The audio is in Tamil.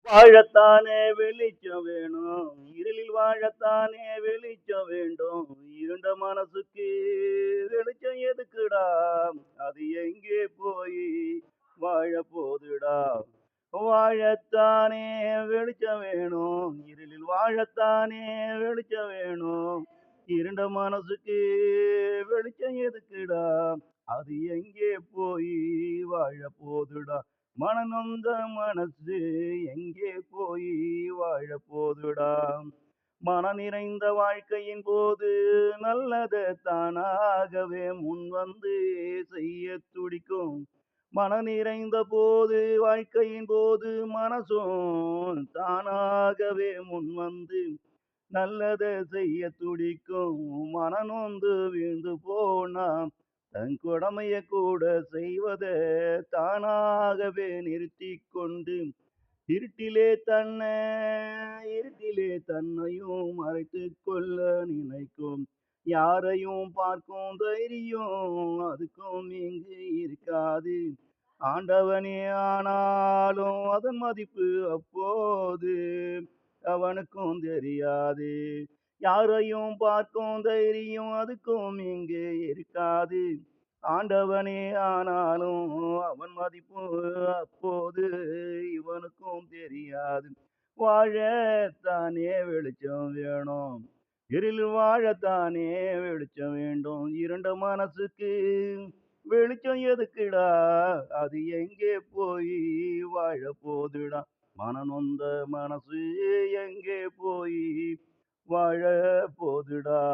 வாழத்தானே வெளிச்சம் வேணும், இருளில் வாழத்தானே வெளிச்சம் வேண்டும். இருண்ட மனசுக்கு வெளிச்சம் எதுக்குடா, அது எங்கே போய் வாழ போதுடா. வாழத்தானே வெளிச்சம் வேணும், இருளில் வாழத்தானே வெளிச்சம் வேணும். இருண்ட மனசுக்கு வெளிச்சம் எதுக்குடா, அது எங்கே போய் வாழ போதுடா. மனநொந்த மனசு எங்கே போய் வாழ போதுடா. மனம் நிறைந்த வாழ்க்கையின் போது நல்லத தானாகவே முன் வந்து செய்ய துடிக்கும். மனம் நிறைந்த போது வாழ்க்கையின் போது மனசும் தானாகவே முன் வந்து நல்லத செய்ய துடிக்கும். மனநொந்து வீழ்ந்து போனா தன் கடமைய கூட செய்வத தானாகவே நிறுத்திக் கொண்டு இருட்டிலே தன்னை இருட்டிலே தன்னையும் மறைத்துக் கொள்ள நினைக்கும். யாரையும் பார்க்கும் தைரியம் அதுக்கும் இங்கு இருக்காது. ஆண்டவனே ஆனாலும் அதன் மதிப்பு அப்போது அவனுக்கும் தெரியாது. யாரையும் பார்க்கும் தைரியம் அதுக்கும் இங்கே இருக்காது. ஆண்டவனே ஆனாலும் அவன் மதிப்பு அப்போது இவனுக்கும் தெரியாது. வாழத்தானே வெளிச்சம் வேணும், இருளில் வாழத்தானே வெளிச்சம் வேண்டும். இருண்ட மனசுக்கு வெளிச்சம் எதுக்குடா, அது எங்கே போய் வாழ போதுடா. மனநொந்த மனசு எங்கே போய் வாழ போதுடா.